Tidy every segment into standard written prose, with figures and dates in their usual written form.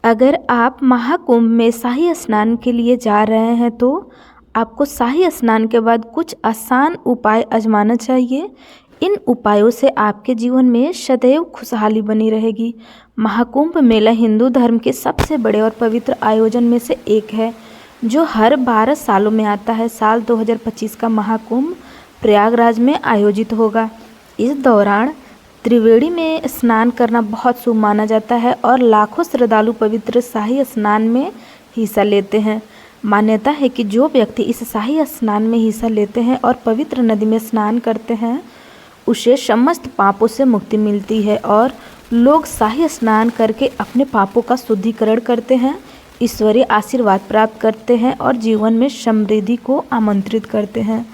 अगर आप महाकुंभ में शाही स्नान के लिए जा रहे हैं तो आपको शाही स्नान के बाद कुछ आसान उपाय आजमाना चाहिए। इन उपायों से आपके जीवन में सदैव खुशहाली बनी रहेगी। महाकुंभ मेला हिंदू धर्म के सबसे बड़े और पवित्र आयोजन में से एक है, जो हर 12 सालों में आता है। साल 2025 का महाकुंभ प्रयागराज में आयोजित होगा। इस दौरान त्रिवेणी में स्नान करना बहुत शुभ माना जाता है और लाखों श्रद्धालु पवित्र शाही स्नान में हिस्सा लेते हैं। मान्यता है कि जो व्यक्ति इस शाही स्नान में हिस्सा लेते हैं और पवित्र नदी में स्नान करते हैं, उसे समस्त पापों से मुक्ति मिलती है और लोग शाही स्नान करके अपने पापों का शुद्धिकरण करते हैं, ईश्वरीय आशीर्वाद प्राप्त करते हैं और जीवन में समृद्धि को आमंत्रित करते हैं।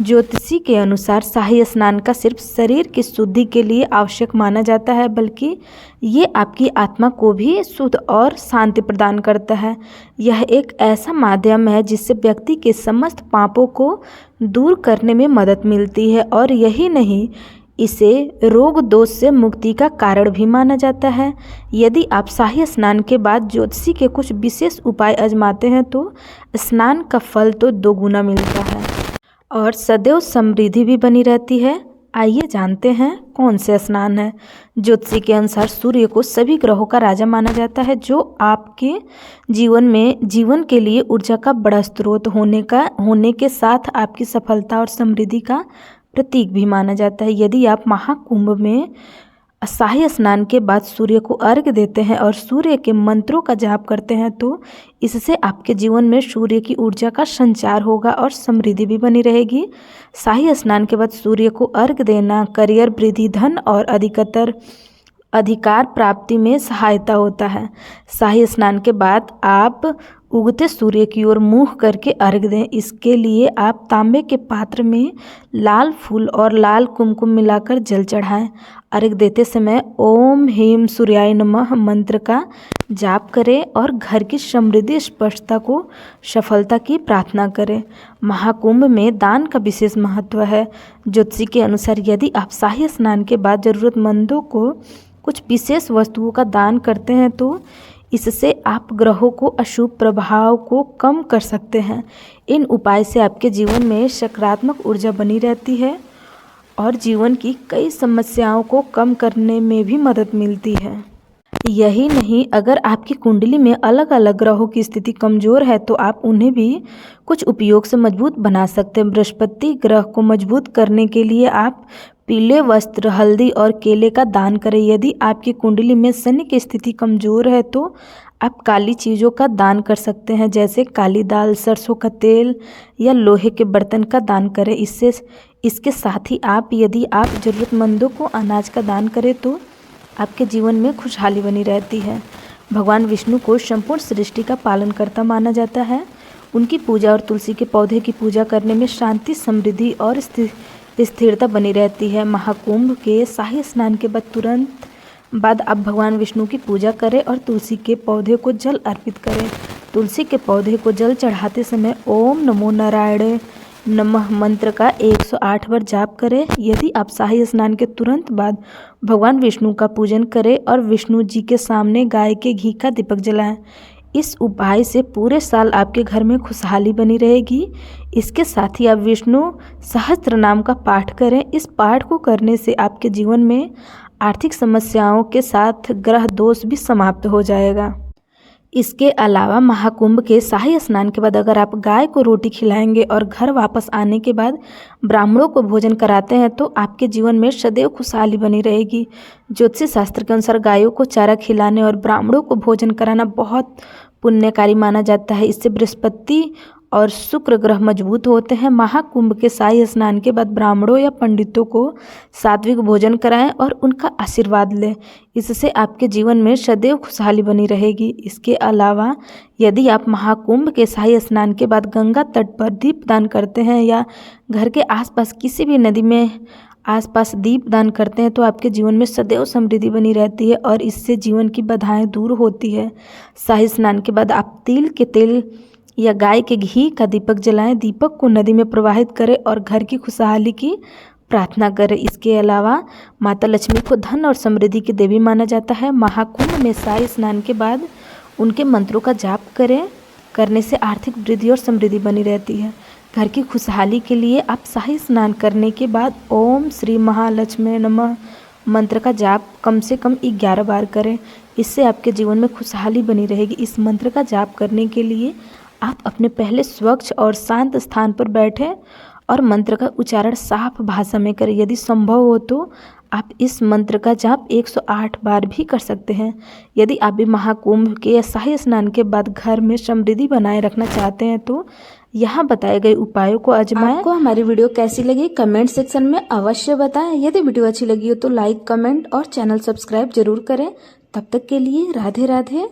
ज्योतिषी के अनुसार शाही स्नान का सिर्फ शरीर की शुद्धि के लिए आवश्यक माना जाता है, बल्कि ये आपकी आत्मा को भी शुद्ध और शांति प्रदान करता है। यह एक ऐसा माध्यम है जिससे व्यक्ति के समस्त पापों को दूर करने में मदद मिलती है और यही नहीं, इसे रोग दोष से मुक्ति का कारण भी माना जाता है। यदि आप शाही स्नान के बाद ज्योतिषी के कुछ विशेष उपाय आजमाते हैं तो स्नान का फल तो दोगुना मिलता है और सदैव समृद्धि भी बनी रहती है। आइए जानते हैं कौन से स्नान है। ज्योतिषी के अनुसार सूर्य को सभी ग्रहों का राजा माना जाता है, जो आपके जीवन के लिए ऊर्जा का बड़ा स्रोत होने के साथ आपकी सफलता और समृद्धि का प्रतीक भी माना जाता है। यदि आप महाकुंभ में शाही स्नान के बाद सूर्य को अर्घ्य देते हैं और सूर्य के मंत्रों का जाप करते हैं तो इससे आपके जीवन में सूर्य की ऊर्जा का संचार होगा और समृद्धि भी बनी रहेगी। शाही स्नान के बाद सूर्य को अर्घ्य देना करियर वृद्धि, धन और अधिकार प्राप्ति में सहायता होता है। शाही स्नान के बाद आप उगते सूर्य की ओर मुँह करके अर्घ्य दें। इसके लिए आप तांबे के पात्र में लाल फूल और लाल कुमकुम मिलाकर जल चढ़ाएं। अर्घ्य देते समय ओम ह्रीं सूर्याय नमः मंत्र का जाप करें और घर की समृद्धि स्पष्टता को सफलता की प्रार्थना करें। महाकुंभ में दान का विशेष महत्व है। ज्योतिषी के अनुसार यदि आप शाही स्नान के बाद जरूरतमंदों को कुछ विशेष वस्तुओं का दान करते हैं तो इससे आप ग्रहों को अशुभ प्रभाव को कम कर सकते हैं। इन उपाय से आपके जीवन में सकारात्मक ऊर्जा बनी रहती है और जीवन की कई समस्याओं को कम करने में भी मदद मिलती है। यही नहीं, अगर आपकी कुंडली में अलग अलग ग्रहों की स्थिति कमजोर है तो आप उन्हें भी कुछ उपयोग से मजबूत बना सकते हैं। बृहस्पति ग्रह को मजबूत करने के लिए आप पीले वस्त्र, हल्दी और केले का दान करें। यदि आपकी कुंडली में शनि की स्थिति कमजोर है तो आप काली चीज़ों का दान कर सकते हैं, जैसे काली दाल, सरसों का तेल या लोहे के बर्तन का दान करें। इसके साथ ही यदि आप ज़रूरतमंदों को अनाज का दान करें तो आपके जीवन में खुशहाली बनी रहती है। भगवान विष्णु को संपूर्ण सृष्टि का पालनकर्ता माना जाता है। उनकी पूजा और तुलसी के पौधे की पूजा करने में शांति, समृद्धि और स्थिरता बनी रहती है। महाकुंभ के शाही स्नान के बाद तुरंत बाद आप भगवान विष्णु की पूजा करें और तुलसी के पौधे को जल अर्पित करें। तुलसी के पौधे को जल चढ़ाते समय ओम नमो नारायण नमः मंत्र का 108 बार जाप करें। यदि आप शाही स्नान के तुरंत बाद भगवान विष्णु का पूजन करें और विष्णु जी के सामने गाय के घी का दीपक जलाएं, इस उपाय से पूरे साल आपके घर में खुशहाली बनी रहेगी। इसके साथ ही आप विष्णु सहस्त्र नाम का पाठ करें। इस पाठ को करने से आपके जीवन में आर्थिक समस्याओं के साथ ग्रह दोष भी समाप्त हो जाएगा। इसके अलावा महाकुंभ के शाही स्नान के बाद अगर आप गाय को रोटी खिलाएंगे और घर वापस आने के बाद ब्राह्मणों को भोजन कराते हैं तो आपके जीवन में सदैव खुशहाली बनी रहेगी। ज्योतिष शास्त्र के अनुसार गायों को चारा खिलाने और ब्राह्मणों को भोजन कराना बहुत पुण्यकारी माना जाता है। इससे बृहस्पति और शुक्र ग्रह मजबूत होते हैं। महाकुंभ के शाही स्नान के बाद ब्राह्मणों या पंडितों को सात्विक भोजन कराएं और उनका आशीर्वाद लें। इससे आपके जीवन में सदैव खुशहाली बनी रहेगी। इसके अलावा यदि आप महाकुंभ के शाही स्नान के बाद गंगा तट पर दीपदान करते हैं या घर के आसपास किसी भी नदी में आसपास दीपदान करते हैं तो आपके जीवन में सदैव समृद्धि बनी रहती है और इससे जीवन की बाधाएं दूर होती है। शाही स्नान के बाद आप तिल के तेल या गाय के घी का दीपक जलाएं। दीपक को नदी में प्रवाहित करें और घर की खुशहाली की प्रार्थना करें। इसके अलावा माता लक्ष्मी को धन और समृद्धि की देवी माना जाता है। महाकुंभ में शाही स्नान के बाद उनके मंत्रों का जाप करें। करने से आर्थिक वृद्धि और समृद्धि बनी रहती है। घर की खुशहाली के लिए आप शाही स्नान करने के बाद ओम श्री महालक्ष्मी नमः मंत्र का जाप कम से कम 11 बार करें। इससे आपके जीवन में खुशहाली बनी रहेगी। इस मंत्र का जाप करने के लिए आप अपने पहले स्वच्छ और शांत स्थान पर बैठें और मंत्र का उच्चारण साफ भाषा में करें। यदि संभव हो तो आप इस मंत्र का जाप 108 बार भी कर सकते हैं। यदि आप भी महाकुंभ के या शाही स्नान के बाद घर में समृद्धि बनाए रखना चाहते हैं तो यहाँ बताए गए उपायों को आजमाएं। आपको हमारी वीडियो कैसी लगी कमेंट सेक्शन में अवश्य बताएं। यदि वीडियो अच्छी लगी हो तो लाइक, कमेंट और चैनल सब्सक्राइब जरूर करें। तब तक के लिए राधे राधे।